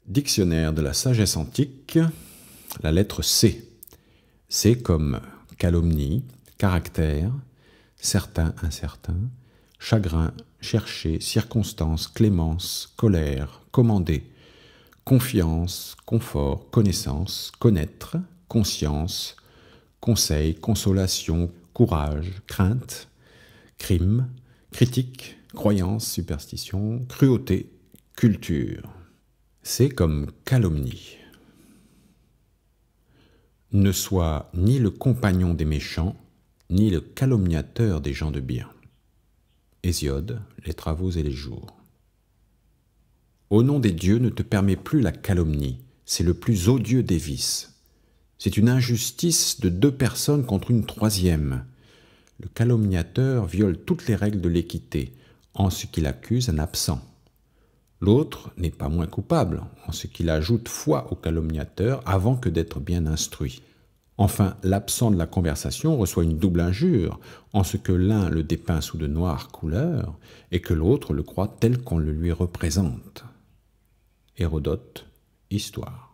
Dictionnaire de la sagesse antique, la lettre C. C comme calomnie, caractère, certain, incertain, chagrin, chercher, circonstance, clémence, colère, commander, confiance, confort, connaissance, connaître, conscience, conseil, consolation, courage, crainte, crime, critique, croyance, superstition, cruauté, culture. C'est comme calomnie. Ne sois ni le compagnon des méchants, ni le calomniateur des gens de bien. Hésiode, les Travaux et les Jours. Au nom des dieux ne te permet plus la calomnie, c'est le plus odieux des vices. C'est une injustice de deux personnes contre une troisième. Le calomniateur viole toutes les règles de l'équité, en ce qu'il accuse un absent. L'autre n'est pas moins coupable, en ce qu'il ajoute foi au calomniateur avant que d'être bien instruit. Enfin, l'absent de la conversation reçoit une double injure, en ce que l'un le dépeint sous de noires couleurs, et que l'autre le croit tel qu'on le lui représente. Hérodote, Histoire.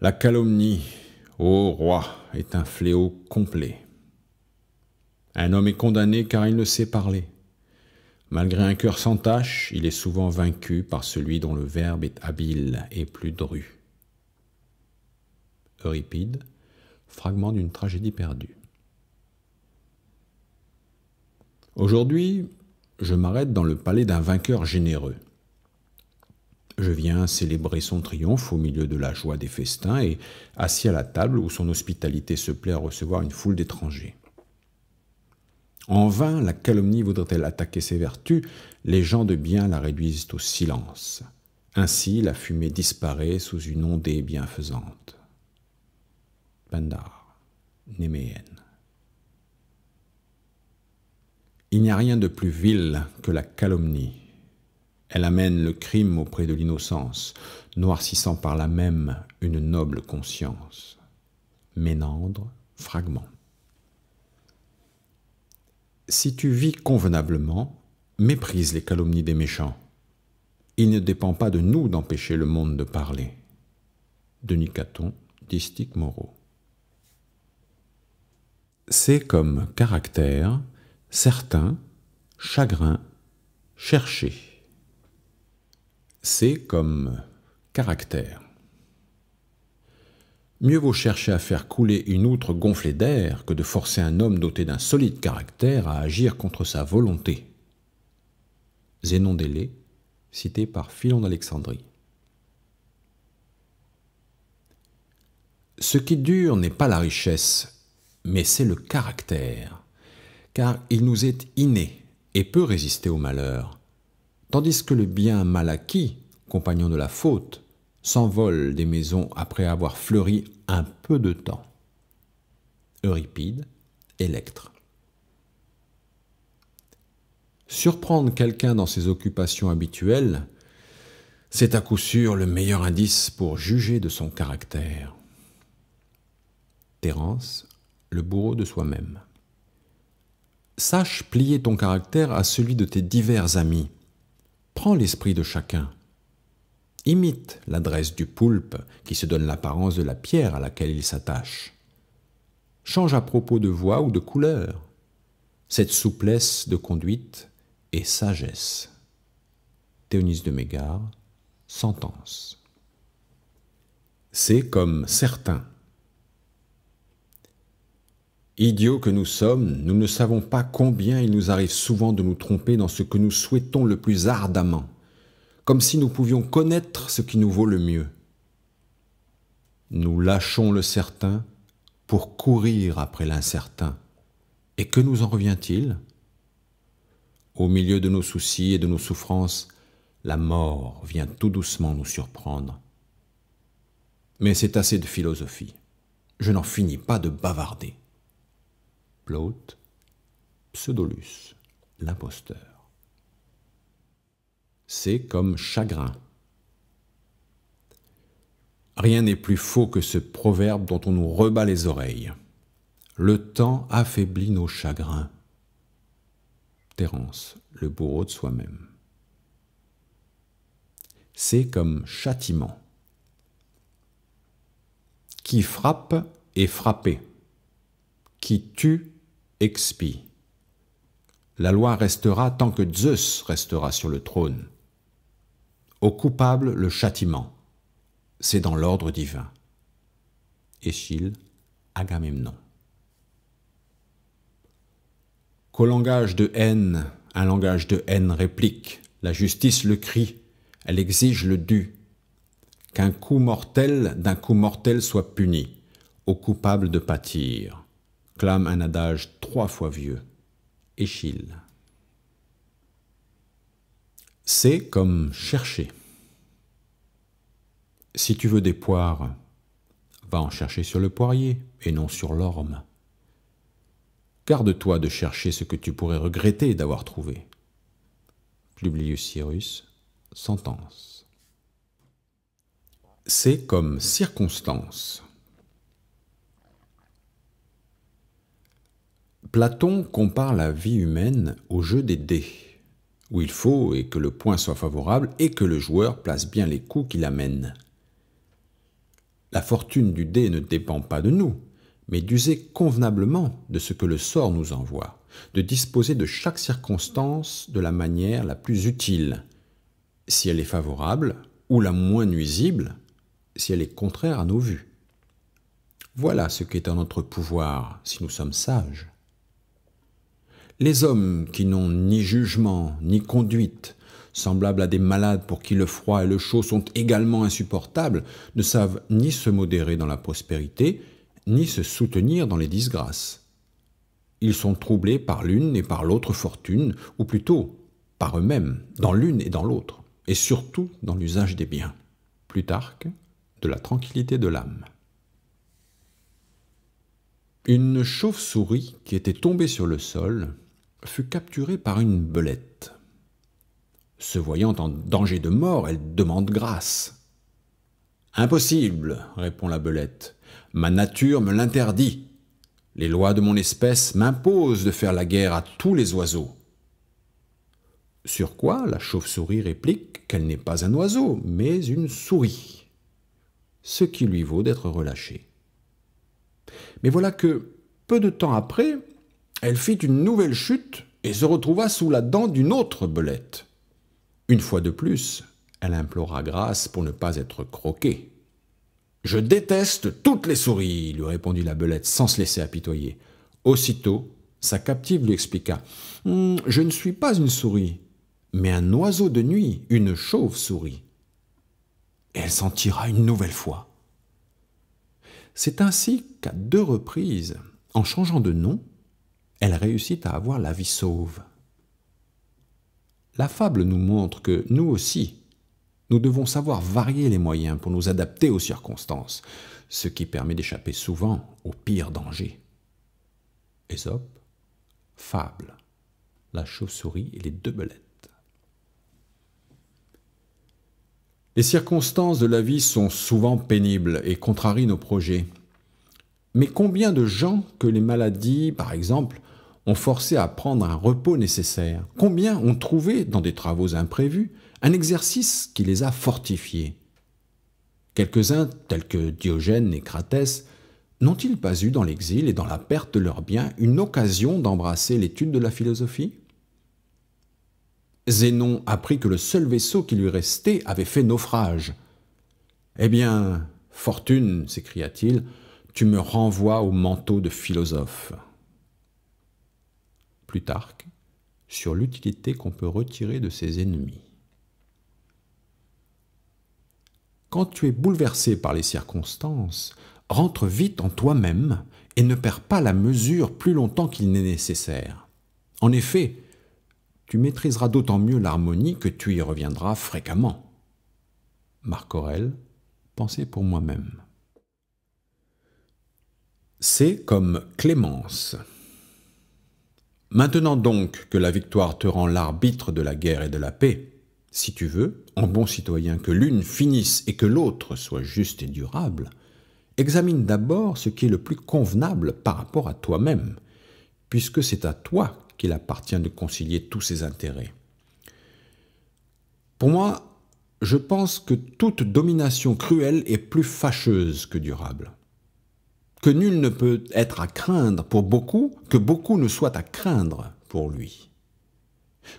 La calomnie, ô roi, est un fléau complet. Un homme est condamné car il ne sait parler. Malgré un cœur sans tache, il est souvent vaincu par celui dont le verbe est habile et plus dru. Euripide, fragment d'une tragédie perdue. Aujourd'hui, je m'arrête dans le palais d'un vainqueur généreux. Je viens célébrer son triomphe au milieu de la joie des festins et assis à la table où son hospitalité se plaît à recevoir une foule d'étrangers. En vain, la calomnie voudrait-elle attaquer ses vertus, les gens de bien la réduisent au silence. Ainsi, la fumée disparaît sous une ondée bienfaisante. Pindare, Néméenne. Il n'y a rien de plus vil que la calomnie. Elle amène le crime auprès de l'innocence, noircissant par là même une noble conscience. Ménandre, fragment. Si tu vis convenablement, méprise les calomnies des méchants. Il ne dépend pas de nous d'empêcher le monde de parler. Denis Caton, Distique Moreau. C'est comme caractère, certain, chagrin, chercher. C'est comme caractère. Mieux vaut chercher à faire couler une outre gonflée d'air que de forcer un homme doté d'un solide caractère à agir contre sa volonté. Zénon d'Élée, cité par Philon d'Alexandrie. Ce qui dure n'est pas la richesse, mais c'est le caractère, car il nous est inné et peut résister au malheur, tandis que le bien mal acquis, compagnon de la faute, s'envole des maisons après avoir fleuri un peu de temps. Euripide, Électre. Surprendre quelqu'un dans ses occupations habituelles, c'est à coup sûr le meilleur indice pour juger de son caractère. Terence, le bourreau de soi-même. Sache plier ton caractère à celui de tes divers amis. Prends l'esprit de chacun. Imite l'adresse du poulpe qui se donne l'apparence de la pierre à laquelle il s'attache. Change à propos de voix ou de couleur. Cette souplesse de conduite est sagesse. Théonise de Mégare, Sentence. C'est comme certain. Idiots que nous sommes, nous ne savons pas combien il nous arrive souvent de nous tromper dans ce que nous souhaitons le plus ardemment, comme si nous pouvions connaître ce qui nous vaut le mieux. Nous lâchons le certain pour courir après l'incertain. Et que nous en revient-il? Au milieu de nos soucis et de nos souffrances, la mort vient tout doucement nous surprendre. Mais c'est assez de philosophie. Je n'en finis pas de bavarder. Plaute, Pseudolus, l'imposteur. C'est comme chagrin. Rien n'est plus faux que ce proverbe dont on nous rebat les oreilles. Le temps affaiblit nos chagrins. Terence, le bourreau de soi-même. C comme châtiment. Qui frappe est frappé. Qui tue expie. La loi restera tant que Zeus restera sur le trône. Au coupable, le châtiment. C'est dans l'ordre divin. Échille, Agamemnon. Qu'au langage de haine, un langage de haine réplique. La justice le crie, elle exige le dû. Qu'un coup mortel d'un coup mortel soit puni, au coupable de pâtir, clame un adage 3 fois vieux. Échille. C'est comme chercher. Si tu veux des poires, va en chercher sur le poirier et non sur l'orme. Garde-toi de chercher ce que tu pourrais regretter d'avoir trouvé. Publius Cyrus, Sentence. C'est comme circonstance. Platon compare la vie humaine au jeu des dés, où il faut et que le point soit favorable et que le joueur place bien les coups qu'il amène. La fortune du dé ne dépend pas de nous, mais d'user convenablement de ce que le sort nous envoie, de disposer de chaque circonstance de la manière la plus utile, si elle est favorable, ou la moins nuisible, si elle est contraire à nos vues. Voilà ce qui est en notre pouvoir, si nous sommes sages. Les hommes qui n'ont ni jugement, ni conduite, semblables à des malades pour qui le froid et le chaud sont également insupportables, ne savent ni se modérer dans la prospérité, ni se soutenir dans les disgrâces. Ils sont troublés par l'une et par l'autre fortune, ou plutôt par eux-mêmes, dans l'une et dans l'autre, et surtout dans l'usage des biens. Plutarque, de la tranquillité de l'âme. Une chauve-souris qui était tombée sur le sol fut capturée par une belette. Se voyant en danger de mort, elle demande grâce. « Impossible, répond la belette, ma nature me l'interdit. Les lois de mon espèce m'imposent de faire la guerre à tous les oiseaux. » Sur quoi la chauve-souris réplique qu'elle n'est pas un oiseau, mais une souris, ce qui lui vaut d'être relâchée. Mais voilà que, peu de temps après, elle fit une nouvelle chute et se retrouva sous la dent d'une autre belette. Une fois de plus, elle implora grâce pour ne pas être croquée. « Je déteste toutes les souris, lui répondit la belette sans se laisser apitoyer. Aussitôt, sa captive lui expliqua « Je ne suis pas une souris, mais un oiseau de nuit, une chauve-souris. » Et elle s'en tira une nouvelle fois. C'est ainsi qu'à 2 reprises, en changeant de nom, elle réussit à avoir la vie sauve. La fable nous montre que nous aussi, nous devons savoir varier les moyens pour nous adapter aux circonstances, ce qui permet d'échapper souvent aux pires dangers. Ésope, fable, la chauve-souris et les 2 belettes. Les circonstances de la vie sont souvent pénibles et contrarient nos projets. Mais combien de gens que les maladies, par exemple, ont forcé à prendre un repos nécessaire? Combien ont trouvé, dans des travaux imprévus, un exercice qui les a fortifiés? Quelques-uns, tels que Diogène et Cratès, n'ont-ils pas eu dans l'exil et dans la perte de leurs biens une occasion d'embrasser l'étude de la philosophie? Zénon apprit que le seul vaisseau qui lui restait avait fait naufrage. « Eh bien, fortune, s'écria-t-il, tu me renvoies au manteau de philosophe. » Plutarque, sur l'utilité qu'on peut retirer de ses ennemis. Quand tu es bouleversé par les circonstances, rentre vite en toi-même et ne perds pas la mesure plus longtemps qu'il n'est nécessaire. En effet, tu maîtriseras d'autant mieux l'harmonie que tu y reviendras fréquemment. Marc Aurèle, Pensée pour moi-même. C'est comme clémence. Maintenant donc que la victoire te rend l'arbitre de la guerre et de la paix, si tu veux, en bon citoyen, que l'une finisse et que l'autre soit juste et durable, examine d'abord ce qui est le plus convenable par rapport à toi-même, puisque c'est à toi qu'il appartient de concilier tous ces intérêts. Pour moi, Je pense que toute domination cruelle est plus fâcheuse que durable. Que nul ne peut être à craindre pour beaucoup, que beaucoup ne soient à craindre pour lui.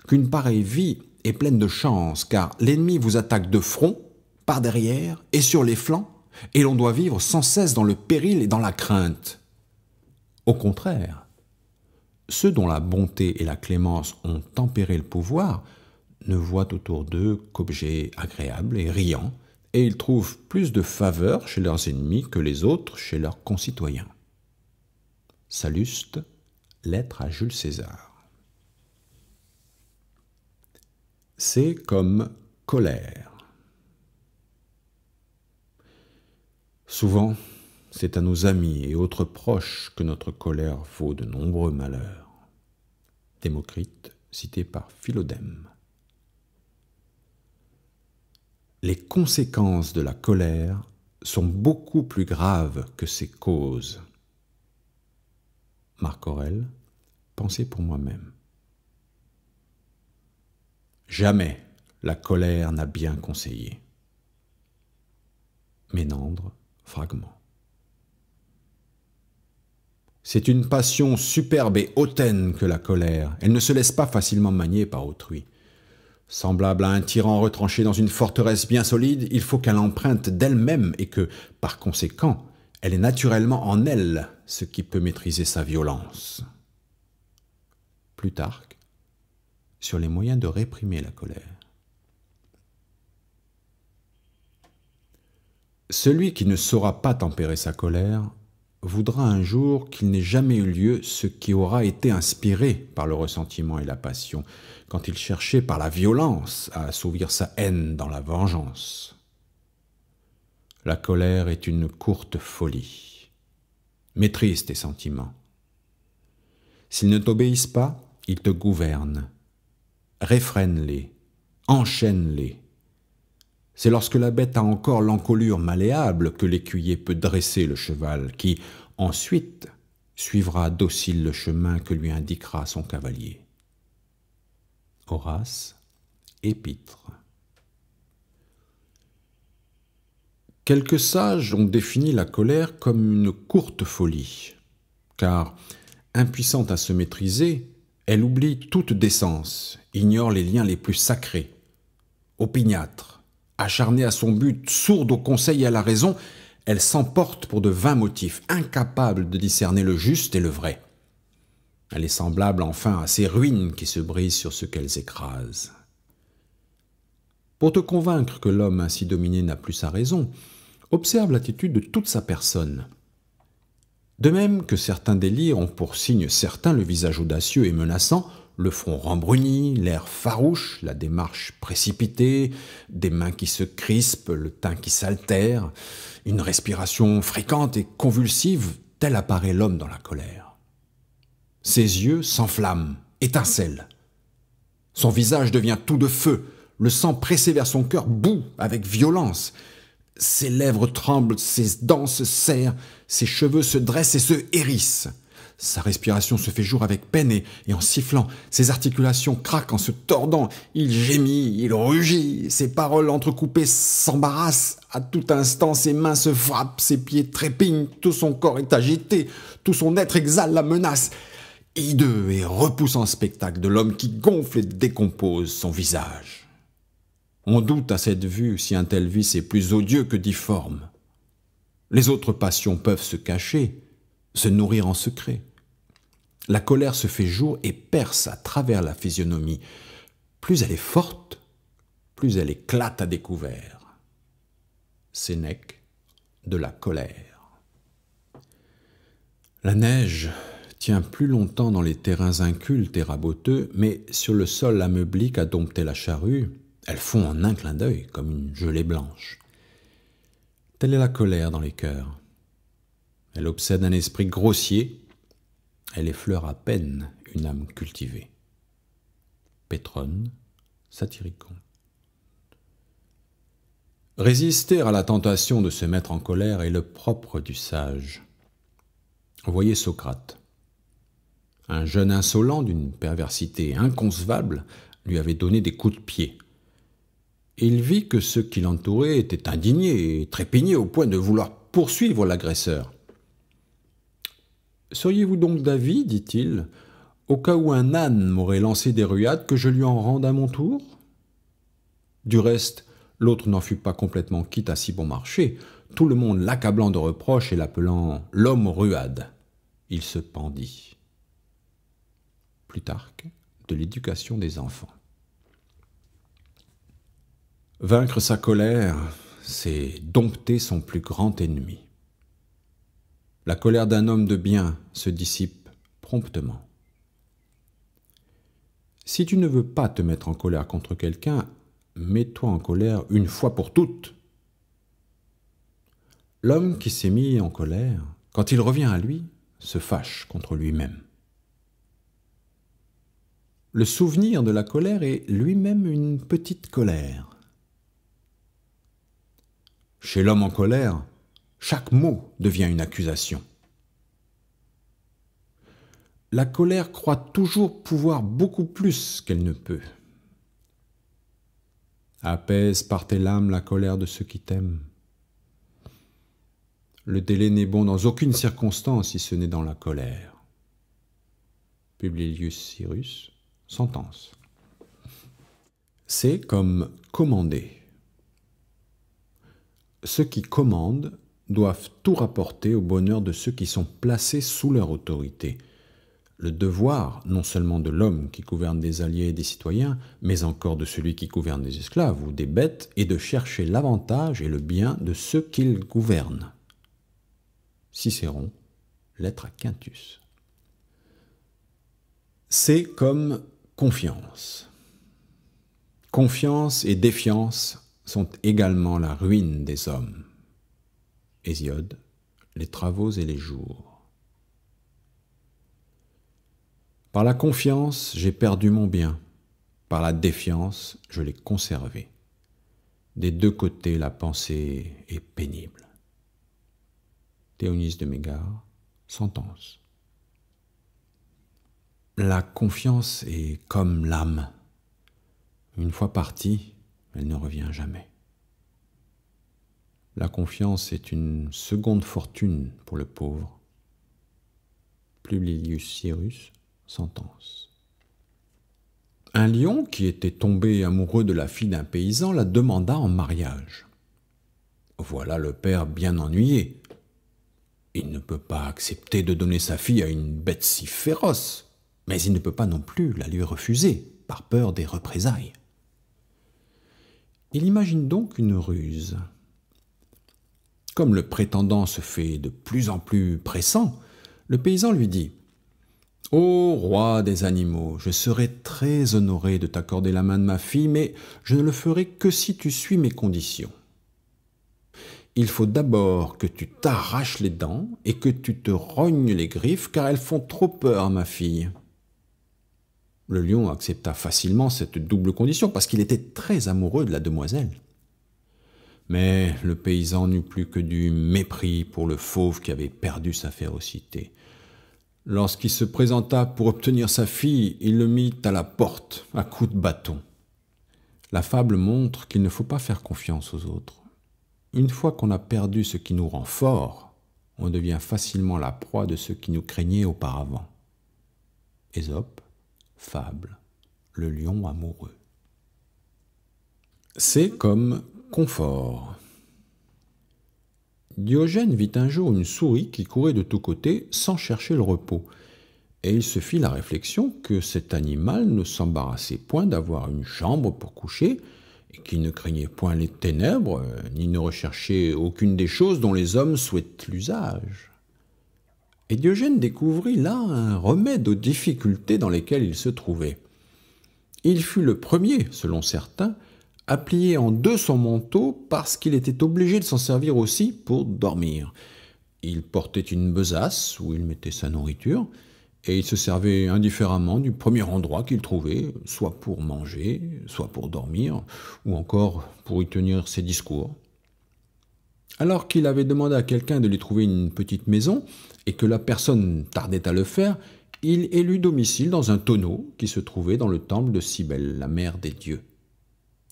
Qu'une pareille vie est pleine de chance, car l'ennemi vous attaque de front, par derrière et sur les flancs, et l'on doit vivre sans cesse dans le péril et dans la crainte. Au contraire, ceux dont la bonté et la clémence ont tempéré le pouvoir ne voient autour d'eux qu'objets agréables et riants, et ils trouvent plus de faveur chez leurs ennemis que les autres chez leurs concitoyens. Salluste, lettre à Jules César. C'est comme colère. Souvent, c'est à nos amis et autres proches que notre colère vaut de nombreux malheurs. Démocrite, cité par Philodème. Les conséquences de la colère sont beaucoup plus graves que ses causes. Marc Aurèle, Pensée pour moi-même. Jamais la colère n'a bien conseillé. Ménandre, fragment. C'est une passion superbe et hautaine que la colère. Elle ne se laisse pas facilement manier par autrui. Semblable à un tyran retranché dans une forteresse bien solide, il faut qu'elle emprunte d'elle-même et que, par conséquent, elle ait naturellement en elle ce qui peut maîtriser sa violence. Plutarque, sur les moyens de réprimer la colère. Celui qui ne saura pas tempérer sa colère voudra un jour qu'il n'ait jamais eu lieu ce qui aura été inspiré par le ressentiment et la passion, quand il cherchait par la violence à assouvir sa haine dans la vengeance. La colère est une courte folie. Maîtrise tes sentiments. S'ils ne t'obéissent pas, ils te gouvernent. Réfrène-les, enchaîne-les. C'est lorsque la bête a encore l'encolure malléable que l'écuyer peut dresser le cheval, qui, ensuite, suivra docile le chemin que lui indiquera son cavalier. Horace, Épître. Quelques sages ont défini la colère comme une courte folie, car, impuissante à se maîtriser, elle oublie toute décence, ignore les liens les plus sacrés. Opiniâtre, acharnée à son but, sourde au conseil et à la raison, elle s'emporte pour de vains motifs, incapable de discerner le juste et le vrai. Elle est semblable enfin à ces ruines qui se brisent sur ce qu'elles écrasent. Pour te convaincre que l'homme ainsi dominé n'a plus sa raison, observe l'attitude de toute sa personne. De même que certains délires ont pour signe certain le visage audacieux et menaçant, le front rembruni, l'air farouche, la démarche précipitée, des mains qui se crispent, le teint qui s'altère, une respiration fréquente et convulsive, tel apparaît l'homme dans la colère. Ses yeux s'enflamment, étincellent. Son visage devient tout de feu, le sang pressé vers son cœur bout avec violence. Ses lèvres tremblent, ses dents se serrent, ses cheveux se dressent et se hérissent. Sa respiration se fait jour avec peine et en sifflant, ses articulations craquent en se tordant, il gémit, il rugit, ses paroles entrecoupées s'embarrassent, à tout instant ses mains se frappent, ses pieds trépignent, tout son corps est agité, tout son être exhale la menace. Hideux et repoussant spectacle de l'homme qui gonfle et décompose son visage. On doute à cette vue si un tel vice est plus odieux que difforme. Les autres passions peuvent se cacher, se nourrir en secret. La colère se fait jour et perce à travers la physionomie. Plus elle est forte, plus elle éclate à découvert. Sénèque, de la colère. La neige tient plus longtemps dans les terrains incultes et raboteux, mais sur le sol ameubli qu'a dompté la charrue, elle fond en un clin d'œil comme une gelée blanche. Telle est la colère dans les cœurs. Elle obsède un esprit grossier, elle effleure à peine une âme cultivée. Pétrone, Satyricon. Résister à la tentation de se mettre en colère est le propre du sage. Voyez Socrate. Un jeune insolent d'une perversité inconcevable lui avait donné des coups de pied. Il vit que ceux qui l'entouraient étaient indignés et trépignés au point de vouloir poursuivre l'agresseur. « Seriez-vous donc d'avis, dit-il, au cas où un âne m'aurait lancé des ruades, que je lui en rende à mon tour ?» Du reste, l'autre n'en fut pas complètement quitte à si bon marché, tout le monde l'accablant de reproches et l'appelant l'homme aux ruades. Il se pendit. Plutarque, de l'éducation des enfants. Vaincre sa colère, c'est dompter son plus grand ennemi. La colère d'un homme de bien se dissipe promptement. Si tu ne veux pas te mettre en colère contre quelqu'un, mets-toi en colère une fois pour toutes. L'homme qui s'est mis en colère, quand il revient à lui, se fâche contre lui-même. Le souvenir de la colère est lui-même une petite colère. Chez l'homme en colère, chaque mot devient une accusation. La colère croit toujours pouvoir beaucoup plus qu'elle ne peut. Apaise par tes larmes la colère de ceux qui t'aiment. Le délai n'est bon dans aucune circonstance si ce n'est dans la colère. Publilius Cyrus, sentence. C'est comme commander. Ceux qui commandent doivent tout rapporter au bonheur de ceux qui sont placés sous leur autorité. Le devoir, non seulement de l'homme qui gouverne des alliés et des citoyens, mais encore de celui qui gouverne des esclaves ou des bêtes, est de chercher l'avantage et le bien de ceux qu'il gouverne. Cicéron, lettre à Quintus. C'est comme confiance. Confiance et défiance sont également la ruine des hommes. Hésiode, les travaux et les jours. Par la confiance, j'ai perdu mon bien. Par la défiance, je l'ai conservé. Des deux côtés, la pensée est pénible. Théonise de Mégare, sentence. La confiance est comme l'âme. Une fois partie, elle ne revient jamais. La confiance est une seconde fortune pour le pauvre. Publilius Cyrus, sentence. Un lion qui était tombé amoureux de la fille d'un paysan la demanda en mariage. Voilà le père bien ennuyé. Il ne peut pas accepter de donner sa fille à une bête si féroce, mais il ne peut pas non plus la lui refuser, par peur des représailles. Il imagine donc une ruse. Comme le prétendant se fait de plus en plus pressant, le paysan lui dit « Ô roi des animaux, je serai très honoré de t'accorder la main de ma fille, mais je ne le ferai que si tu suis mes conditions. Il faut d'abord que tu t'arraches les dents et que tu te rognes les griffes, car elles font trop peur à ma fille. » Le lion accepta facilement cette double condition, parce qu'il était très amoureux de la demoiselle. Mais le paysan n'eut plus que du mépris pour le fauve qui avait perdu sa férocité. Lorsqu'il se présenta pour obtenir sa fille, il le mit à la porte, à coups de bâton. La fable montre qu'il ne faut pas faire confiance aux autres. Une fois qu'on a perdu ce qui nous rend forts, on devient facilement la proie de ceux qui nous craignaient auparavant. Ésope, fable, le lion amoureux. C'est comme confort. Diogène vit un jour une souris qui courait de tous côtés sans chercher le repos, et il se fit la réflexion que cet animal ne s'embarrassait point d'avoir une chambre pour coucher, et qui ne craignait point les ténèbres, ni ne recherchait aucune des choses dont les hommes souhaitent l'usage. Et Diogène découvrit là un remède aux difficultés dans lesquelles il se trouvait. Il fut le premier, selon certains, à plier en deux son manteau parce qu'il était obligé de s'en servir aussi pour dormir. Il portait une besace où il mettait sa nourriture, et il se servait indifféremment du premier endroit qu'il trouvait, soit pour manger, soit pour dormir, ou encore pour y tenir ses discours. Alors qu'il avait demandé à quelqu'un de lui trouver une petite maison, et que la personne tardait à le faire, il élut domicile dans un tonneau qui se trouvait dans le temple de Cybèle, la mère des dieux.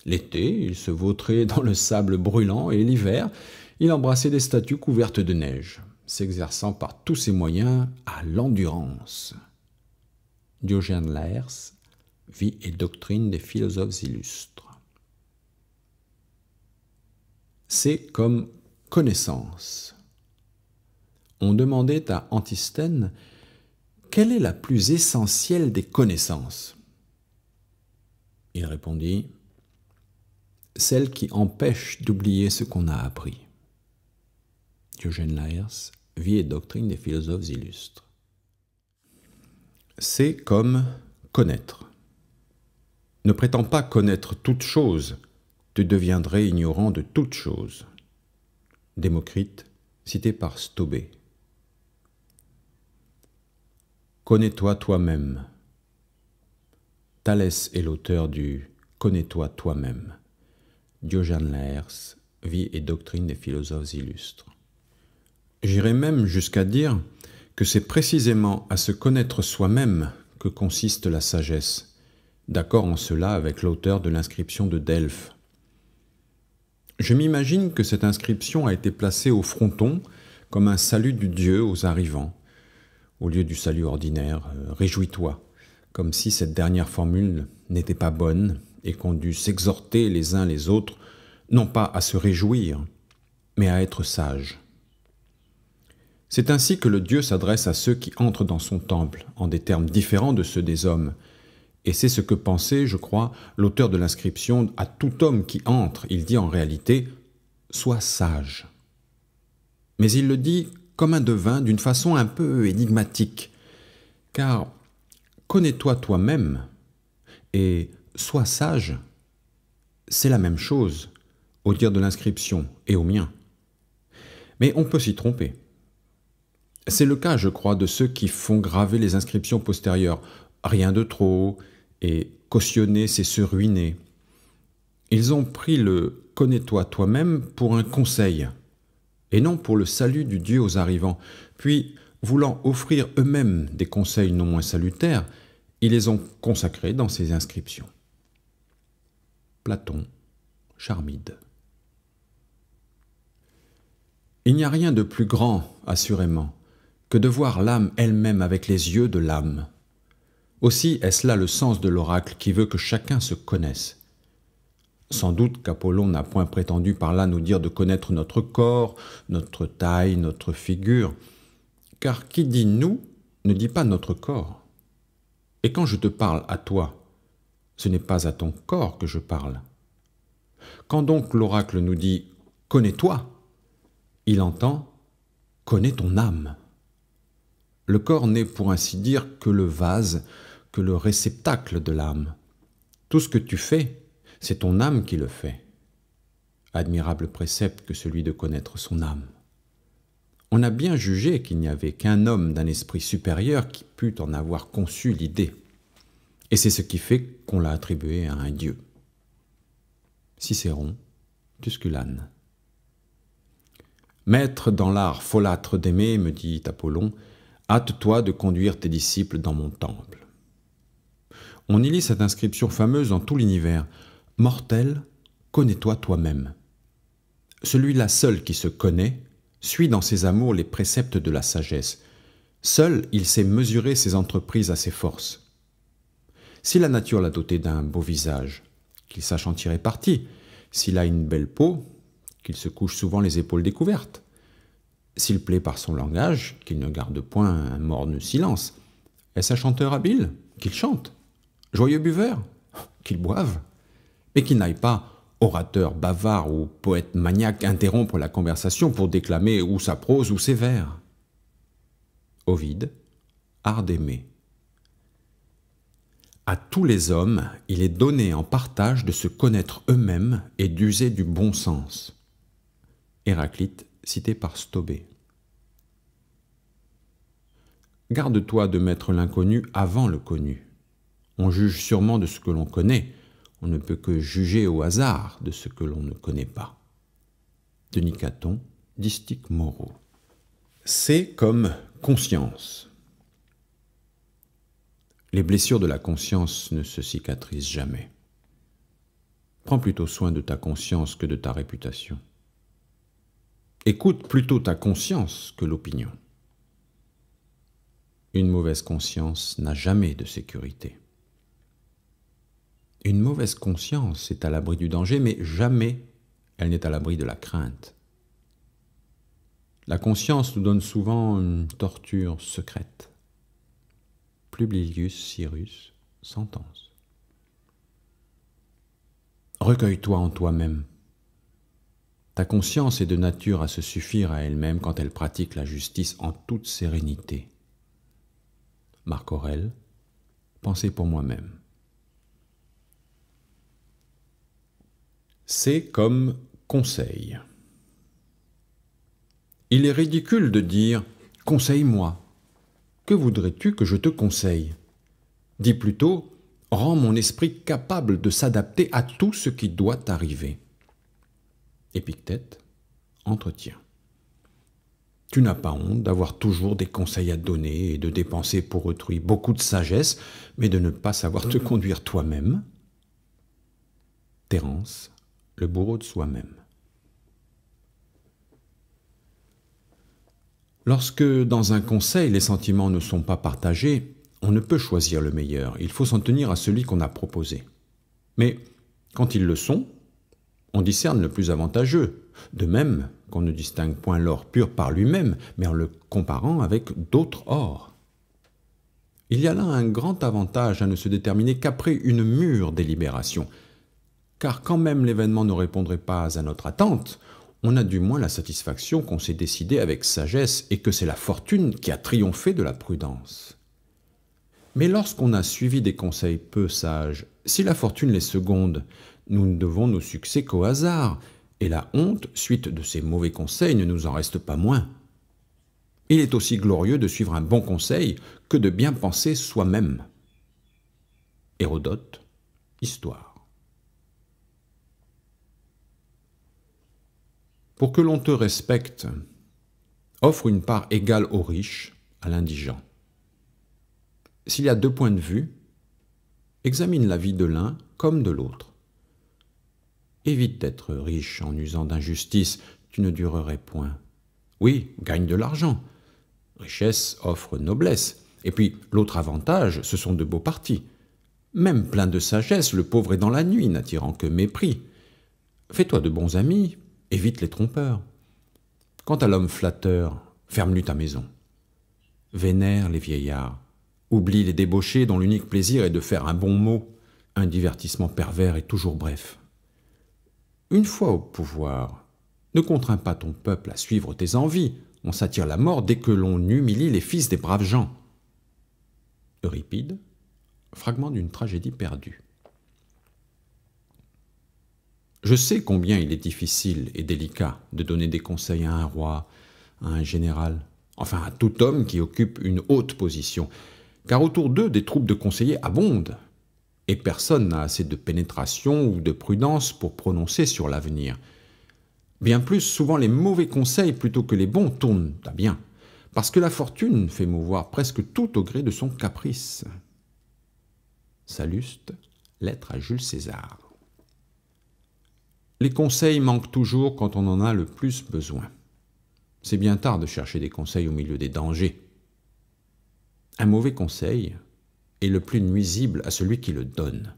L'été, il se vautrait dans le sable brûlant et l'hiver, il embrassait des statues couvertes de neige, s'exerçant par tous ses moyens à l'endurance. Diogène Laërce, Vie et doctrine des philosophes illustres. C'est comme connaissance. On demandait à Antisthène quelle est la plus essentielle des connaissances. Il répondit celle qui empêche d'oublier ce qu'on a appris. Diogène Laërce, Vie et doctrine des philosophes illustres. C'est comme connaître. Ne prétends pas connaître toute chose, tu deviendrais ignorant de toute chose. Démocrite, cité par Stobée. Connais-toi toi-même. Thalès est l'auteur du Connais-toi toi-même. Diogène Laërce, Vie et doctrine des philosophes illustres. J'irais même jusqu'à dire que c'est précisément à se connaître soi-même que consiste la sagesse, d'accord en cela avec l'auteur de l'inscription de Delphes. Je m'imagine que cette inscription a été placée au fronton comme un salut du Dieu aux arrivants, au lieu du salut ordinaire « Réjouis-toi », comme si cette dernière formule n'était pas bonne et qu'on dût s'exhorter les uns les autres, non pas à se réjouir, mais à être sages. C'est ainsi que le Dieu s'adresse à ceux qui entrent dans son temple, en des termes différents de ceux des hommes. Et c'est ce que pensait, je crois, l'auteur de l'inscription à tout homme qui entre. Il dit en réalité « Sois sage ». Mais il le dit comme un devin, d'une façon un peu énigmatique, car « connais-toi toi-même » et « sois sage », c'est la même chose, au dire de l'inscription et au mien. Mais on peut s'y tromper. C'est le cas, je crois, de ceux qui font graver les inscriptions postérieures. Rien de trop, et cautionner, c'est se ruiner. Ils ont pris le « connais-toi toi-même » pour un conseil, et non pour le salut du Dieu aux arrivants. Puis, voulant offrir eux-mêmes des conseils non moins salutaires, ils les ont consacrés dans ces inscriptions. Platon, Charmide. Il n'y a rien de plus grand, assurément, que de voir l'âme elle-même avec les yeux de l'âme. Aussi est-ce là le sens de l'oracle qui veut que chacun se connaisse. Sans doute qu'Apollon n'a point prétendu par là nous dire de connaître notre corps, notre taille, notre figure, car qui dit « nous » ne dit pas notre corps. Et quand je te parle à toi, ce n'est pas à ton corps que je parle. Quand donc l'oracle nous dit « connais-toi », il entend « connais ton âme ». Le corps n'est pour ainsi dire que le vase, que le réceptacle de l'âme. Tout ce que tu fais, c'est ton âme qui le fait. Admirable précepte que celui de connaître son âme. On a bien jugé qu'il n'y avait qu'un homme d'un esprit supérieur qui pût en avoir conçu l'idée. Et c'est ce qui fait qu'on l'a attribué à un dieu. Cicéron, Tusculane. Maître dans l'art folâtre d'aimer, me dit Apollon, hâte-toi de conduire tes disciples dans mon temple. On y lit cette inscription fameuse dans tout l'univers. Mortel, connais-toi toi-même. Celui-là seul qui se connaît suit dans ses amours les préceptes de la sagesse. Seul, il sait mesurer ses entreprises à ses forces. Si la nature l'a doté d'un beau visage, qu'il sache en tirer parti. S'il a une belle peau, qu'il se couche souvent les épaules découvertes. S'il plaît par son langage, qu'il ne garde point un morne silence. Est-ce un chanteur habile? Qu'il chante. Joyeux buveur? Qu'il boive. Mais qu'il n'aille pas, orateur bavard ou poète maniaque, interrompre la conversation pour déclamer ou sa prose ou ses vers. Ovide, Art d'aimer. À tous les hommes, il est donné en partage de se connaître eux-mêmes et d'user du bon sens. Héraclite, cité par Stobée. Garde-toi de mettre l'inconnu avant le connu. On juge sûrement de ce que l'on connaît, on ne peut que juger au hasard de ce que l'on ne connaît pas. Denis Caton, Distique Moreau. C'est comme conscience. Les blessures de la conscience ne se cicatrisent jamais. Prends plutôt soin de ta conscience que de ta réputation. Écoute plutôt ta conscience que l'opinion. Une mauvaise conscience n'a jamais de sécurité. Une mauvaise conscience est à l'abri du danger, mais jamais elle n'est à l'abri de la crainte. La conscience nous donne souvent une torture secrète. Publilius Cyrus, sentence. Recueille-toi en toi-même. Ta conscience est de nature à se suffire à elle-même quand elle pratique la justice en toute sérénité. Marc Aurèle, Pensée pour moi-même. C'est comme conseil. Il est ridicule de dire « conseille-moi ». Que voudrais-tu que je te conseille? Dis plutôt « rends mon esprit capable de s'adapter à tout ce qui doit arriver ». Épictète, Entretien. Tu n'as pas honte d'avoir toujours des conseils à donner et de dépenser pour autrui beaucoup de sagesse, mais de ne pas savoir te conduire toi-même? Terence, le bourreau de soi-même. Lorsque, dans un conseil, les sentiments ne sont pas partagés, on ne peut choisir le meilleur, il faut s'en tenir à celui qu'on a proposé. Mais, quand ils le sont, on discerne le plus avantageux, de même qu'on ne distingue point l'or pur par lui-même, mais en le comparant avec d'autres ors. Il y a là un grand avantage à ne se déterminer qu'après une mûre délibération, car quand même l'événement ne répondrait pas à notre attente, on a du moins la satisfaction qu'on s'est décidé avec sagesse et que c'est la fortune qui a triomphé de la prudence. Mais lorsqu'on a suivi des conseils peu sages, si la fortune les seconde, nous ne devons nos succès qu'au hasard, et la honte, suite de ces mauvais conseils, ne nous en reste pas moins. Il est aussi glorieux de suivre un bon conseil que de bien penser soi-même. Hérodote, Histoire. Pour que l'on te respecte, offre une part égale aux riches, à l'indigent. S'il y a deux points de vue, examine la vie de l'un comme de l'autre. Évite d'être riche en usant d'injustice, tu ne durerais point. Oui, gagne de l'argent. Richesse offre noblesse. Et puis, l'autre avantage, ce sont de beaux partis. Même plein de sagesse, le pauvre est dans la nuit, n'attirant que mépris. Fais-toi de bons amis, évite les trompeurs. Quant à l'homme flatteur, ferme-lui ta maison. Vénère les vieillards. Oublie les débauchés dont l'unique plaisir est de faire un bon mot. Un divertissement pervers est toujours bref. Une fois au pouvoir, ne contrains pas ton peuple à suivre tes envies. On s'attire la mort dès que l'on humilie les fils des braves gens. Euripide, fragment d'une tragédie perdue. Je sais combien il est difficile et délicat de donner des conseils à un roi, à un général, enfin à tout homme qui occupe une haute position, car autour d'eux des troupes de conseillers abondent, et personne n'a assez de pénétration ou de prudence pour prononcer sur l'avenir. Bien plus, souvent les mauvais conseils plutôt que les bons tournent à bien, parce que la fortune fait mouvoir presque tout au gré de son caprice. Salluste, lettre à Jules César. Les conseils manquent toujours quand on en a le plus besoin. C'est bien tard de chercher des conseils au milieu des dangers. Un mauvais conseil est le plus nuisible à celui qui le donne.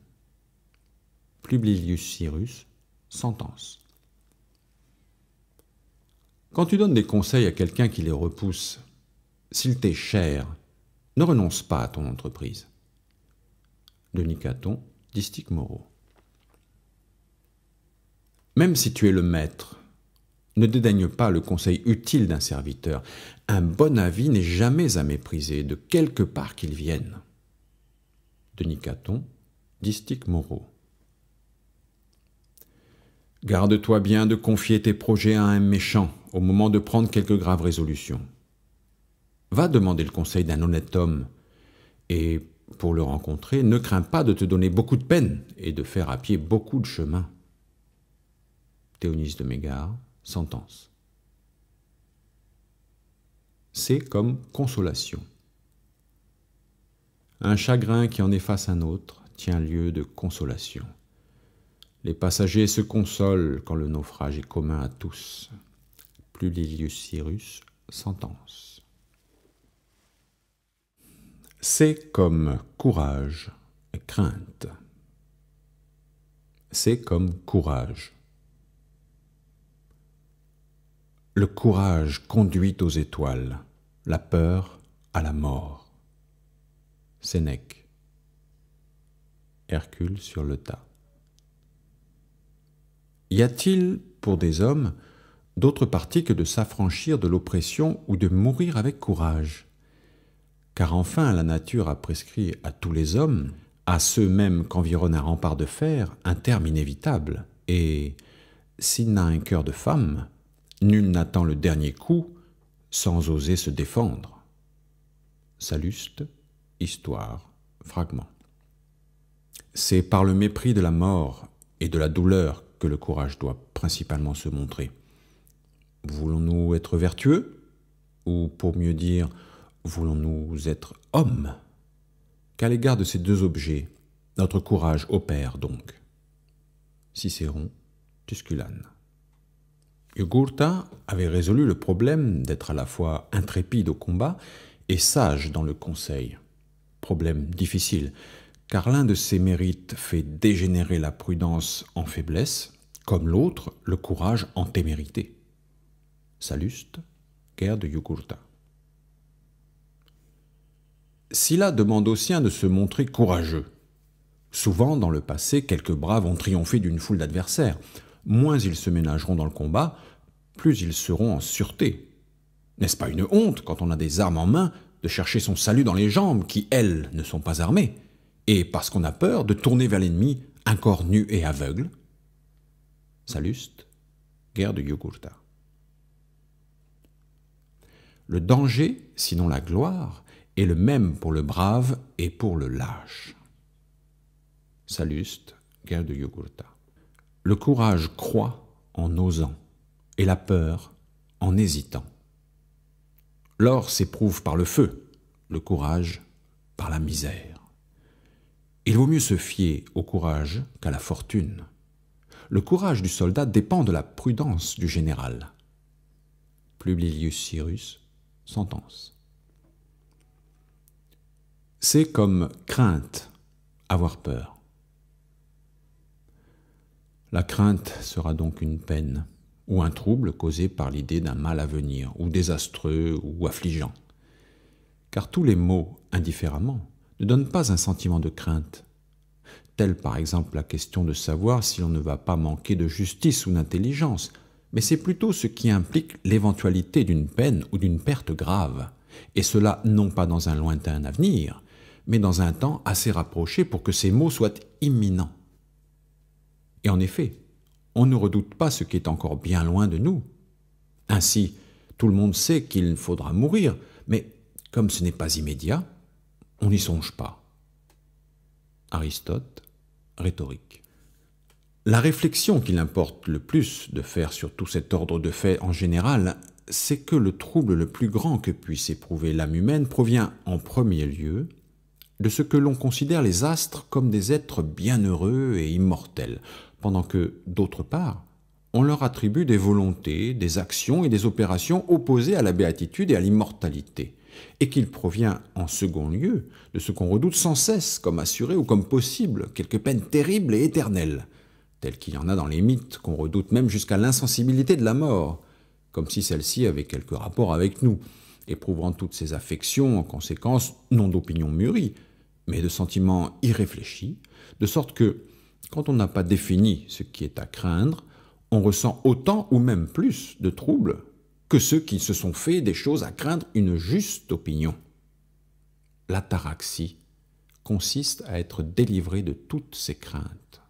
Publilius Cyrus, sentence. Quand tu donnes des conseils à quelqu'un qui les repousse, s'il t'est cher, ne renonce pas à ton entreprise. Denis Caton, Distique moraux. Même si tu es le maître, ne dédaigne pas le conseil utile d'un serviteur. Un bon avis n'est jamais à mépriser, de quelque part qu'il vienne. Denis Caton, Distique moraux. Garde-toi bien de confier tes projets à un méchant au moment de prendre quelque grave résolution. Va demander le conseil d'un honnête homme et, pour le rencontrer, ne crains pas de te donner beaucoup de peine et de faire à pied beaucoup de chemin. Théonise de Mégare, sentence. C'est comme consolation. Un chagrin qui en efface un autre tient lieu de consolation. Les passagers se consolent quand le naufrage est commun à tous. Publilius Syrus, sentence. C'est comme courage et crainte. C'est comme courage. Le courage conduit aux étoiles, la peur à la mort. Sénèque. Hercule sur le tas. Y a-t-il, pour des hommes, d'autre parti que de s'affranchir de l'oppression ou de mourir avec courage? Car enfin la nature a prescrit à tous les hommes, à ceux mêmes qu'environne un rempart de fer, un terme inévitable, et, s'il n'a un cœur de femme, nul n'attend le dernier coup sans oser se défendre. Salluste, Histoire, fragment. C'est par le mépris de la mort et de la douleur que le courage doit principalement se montrer. Voulons-nous être vertueux? Ou pour mieux dire, voulons-nous être hommes? Qu'à l'égard de ces deux objets, notre courage opère donc. Cicéron, Tusculane. Jugurtha avait résolu le problème d'être à la fois intrépide au combat et sage dans le conseil. Problème difficile, car l'un de ses mérites fait dégénérer la prudence en faiblesse, comme l'autre le courage en témérité. Salluste, Guerre de Jugurtha. Sylla demande aux siens de se montrer courageux. Souvent, dans le passé, quelques braves ont triomphé d'une foule d'adversaires. Moins ils se ménageront dans le combat, plus ils seront en sûreté. N'est-ce pas une honte, quand on a des armes en main, de chercher son salut dans les jambes, qui, elles, ne sont pas armées, et, parce qu'on a peur, de tourner vers l'ennemi un corps nu et aveugle? Salluste, Guerre de Jugurtha. Le danger, sinon la gloire, est le même pour le brave et pour le lâche. Salluste, Guerre de Jugurtha. Le courage croît en osant, et la peur en hésitant. L'or s'éprouve par le feu, le courage par la misère. Il vaut mieux se fier au courage qu'à la fortune. Le courage du soldat dépend de la prudence du général. Publilius Syrus, sentence. C'est comme crainte, avoir peur. La crainte sera donc une peine, ou un trouble causé par l'idée d'un mal à venir, ou désastreux, ou affligeant. Car tous les maux, indifféremment, ne donnent pas un sentiment de crainte, telle par exemple la question de savoir si l'on ne va pas manquer de justice ou d'intelligence, mais c'est plutôt ce qui implique l'éventualité d'une peine ou d'une perte grave, et cela non pas dans un lointain avenir, mais dans un temps assez rapproché pour que ces maux soient imminents. Et en effet, on ne redoute pas ce qui est encore bien loin de nous. Ainsi, tout le monde sait qu'il faudra mourir, mais comme ce n'est pas immédiat, on n'y songe pas. Aristote, Rhétorique. La réflexion qu'il importe le plus de faire sur tout cet ordre de faits en général, c'est que le trouble le plus grand que puisse éprouver l'âme humaine provient en premier lieu de ce que l'on considère les astres comme des êtres bienheureux et immortels, pendant que, d'autre part, on leur attribue des volontés, des actions et des opérations opposées à la béatitude et à l'immortalité, et qu'il provient en second lieu de ce qu'on redoute sans cesse comme assuré ou comme possible, quelque peine terrible et éternelle, telle qu'il y en a dans les mythes qu'on redoute même jusqu'à l'insensibilité de la mort, comme si celle-ci avait quelque rapport avec nous, éprouvant toutes ces affections en conséquence non d'opinion mûrie, mais de sentiments irréfléchis, de sorte que, quand on n'a pas défini ce qui est à craindre, on ressent autant ou même plus de troubles que ceux qui se sont fait des choses à craindre une juste opinion. L'ataraxie consiste à être délivré de toutes ses craintes.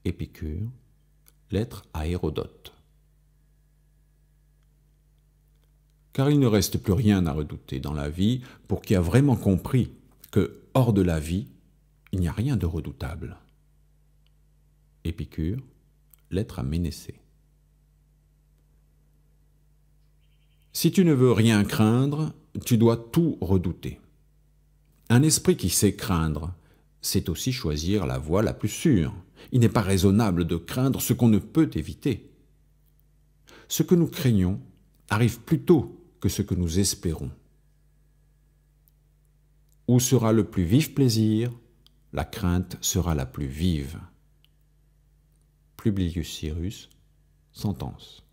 Épicure, lettre à Hérodote. Car il ne reste plus rien à redouter dans la vie pour qui a vraiment compris que, hors de la vie, il n'y a rien de redoutable. Épicure, lettre à Ménécée. Si tu ne veux rien craindre, tu dois tout redouter. Un esprit qui sait craindre, c'est aussi choisir la voie la plus sûre. Il n'est pas raisonnable de craindre ce qu'on ne peut éviter. Ce que nous craignons arrive plus tôt que ce que nous espérons. Où sera le plus vif plaisir, la crainte sera la plus vive. Publius Cyrus, sentence.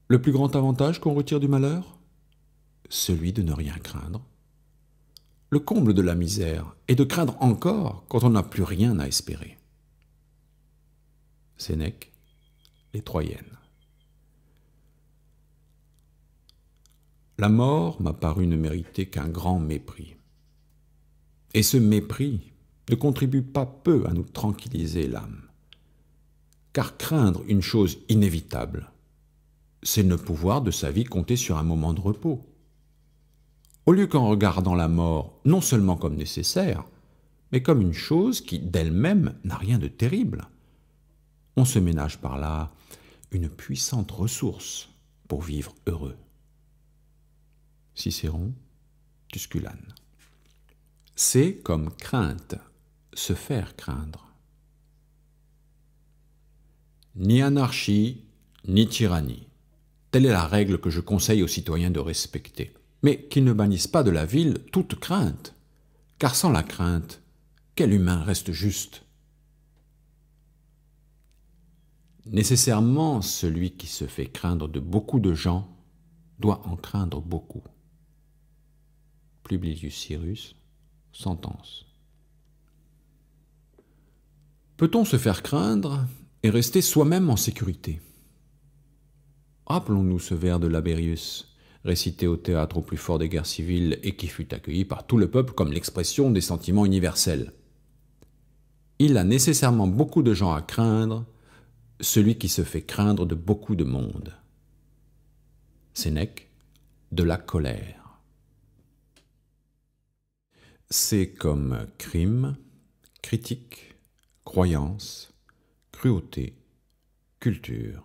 Le plus grand avantage qu'on retire du malheur? Celui de ne rien craindre. Le comble de la misère est de craindre encore quand on n'a plus rien à espérer. Sénèque, Les Troyennes. La mort m'a paru ne mériter qu'un grand mépris. Et ce mépris ne contribue pas peu à nous tranquilliser l'âme. Car craindre une chose inévitable, c'est ne pouvoir de sa vie compter sur un moment de repos. Au lieu qu'en regardant la mort non seulement comme nécessaire, mais comme une chose qui d'elle-même n'a rien de terrible, on se ménage par là une puissante ressource pour vivre heureux. Cicéron, Tusculane. C'est comme crainte, se faire craindre. Ni anarchie, ni tyrannie. Telle est la règle que je conseille aux citoyens de respecter. Mais qu'ils ne bannissent pas de la ville toute crainte. Car sans la crainte, quel humain reste juste? Nécessairement, celui qui se fait craindre de beaucoup de gens doit en craindre beaucoup. Publius Cyrus, sentence. Peut-on se faire craindre et rester soi-même en sécurité? Rappelons-nous ce vers de Labérius, récité au théâtre au plus fort des guerres civiles et qui fut accueilli par tout le peuple comme l'expression des sentiments universels. Il a nécessairement beaucoup de gens à craindre, celui qui se fait craindre de beaucoup de monde. Sénèque, de la colère. C'est comme crime, critique, croyance, cruauté, culture.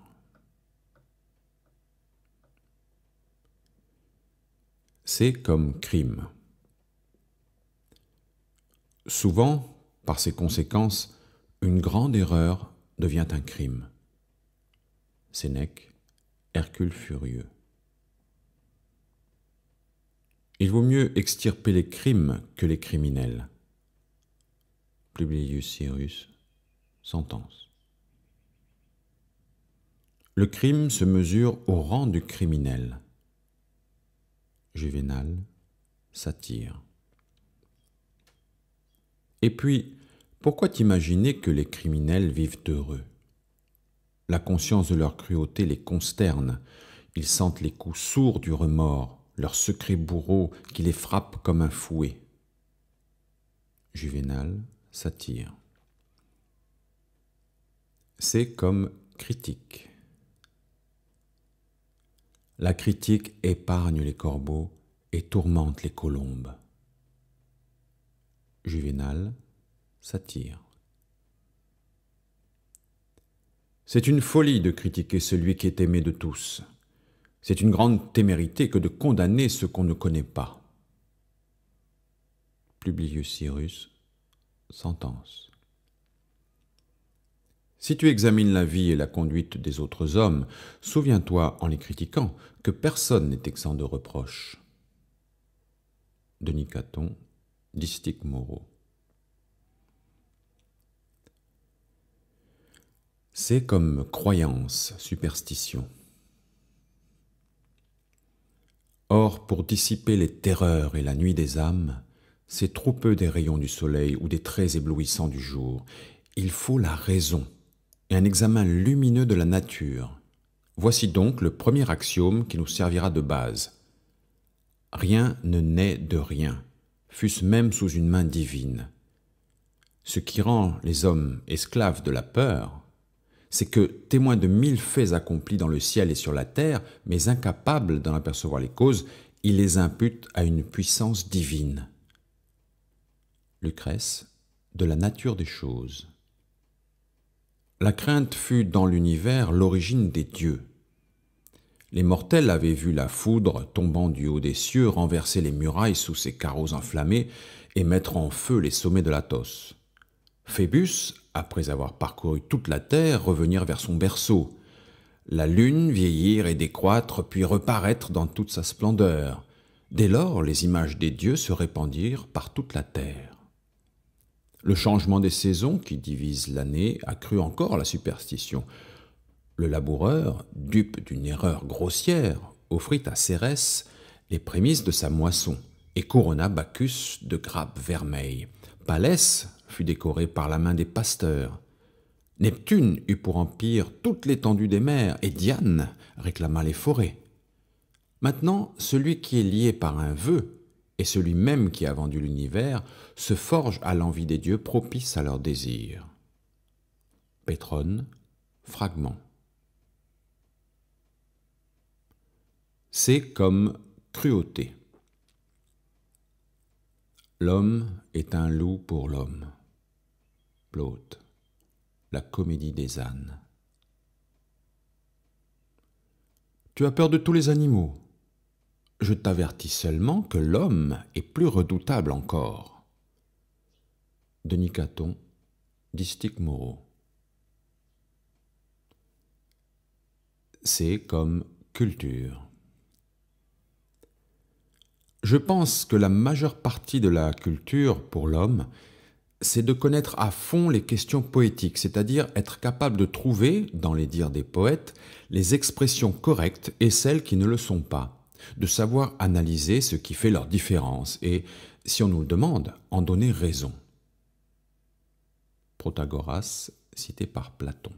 C'est comme crime. Souvent, par ses conséquences, une grande erreur devient un crime. Sénèque, Hercule Furieux. Il vaut mieux extirper les crimes que les criminels. Publius Cyrus, sentence. Le crime se mesure au rang du criminel. Juvénal, Satire. Et puis, pourquoi t'imaginer que les criminels vivent heureux? La conscience de leur cruauté les consterne. Ils sentent les coups sourds du remords, leur secret bourreau qui les frappe comme un fouet. Juvénal, Satire. C'est comme critique. La critique épargne les corbeaux et tourmente les colombes. Juvénal, Satire. C'est une folie de critiquer celui qui est aimé de tous. C'est une grande témérité que de condamner ce qu'on ne connaît pas. Publius Cyrus, sentence. Si tu examines la vie et la conduite des autres hommes, souviens-toi, en les critiquant, que personne n'est exempt de reproches. Denis Caton, Distique Moreau. C'est comme croyance, superstition. Or, pour dissiper les terreurs et la nuit des âmes, c'est trop peu des rayons du soleil ou des traits éblouissants du jour. Il faut la raison et un examen lumineux de la nature. Voici donc le premier axiome qui nous servira de base. Rien ne naît de rien, fût-ce même sous une main divine. Ce qui rend les hommes esclaves de la peur, c'est que, témoins de 1000 faits accomplis dans le ciel et sur la terre, mais incapables d'en apercevoir les causes, ils les imputent à une puissance divine. Lucrèce, De la nature des choses. La crainte fut dans l'univers l'origine des dieux. Les mortels avaient vu la foudre tombant du haut des cieux renverser les murailles sous ses carreaux enflammés et mettre en feu les sommets de l'Athos. Phébus, après avoir parcouru toute la terre, revenir vers son berceau. La lune vieillir et décroître, puis reparaître dans toute sa splendeur. Dès lors, les images des dieux se répandirent par toute la terre. Le changement des saisons qui divise l'année accrut encore la superstition. Le laboureur, dupe d'une erreur grossière, offrit à Cérès les prémices de sa moisson et couronna Bacchus de grappes vermeilles. Palès fut décoré par la main des pasteurs. Neptune eut pour empire toute l'étendue des mers et Diane réclama les forêts. Maintenant, celui qui est lié par un vœu et celui même qui a vendu l'univers se forge à l'envie des dieux propice à leurs désirs. Pétrone, fragment. C'est comme cruauté. L'homme est un loup pour l'homme. Plaute, la comédie des ânes. Tu as peur de tous les animaux. Je t'avertis seulement que l'homme est plus redoutable encore. Denis Caton, Distique Moreau. C'est comme culture. Je pense que la majeure partie de la culture pour l'homme, c'est de connaître à fond les questions poétiques, c'est-à-dire être capable de trouver, dans les dires des poètes, les expressions correctes et celles qui ne le sont pas, de savoir analyser ce qui fait leur différence et, si on nous le demande, en donner raison. Protagoras, cité par Platon.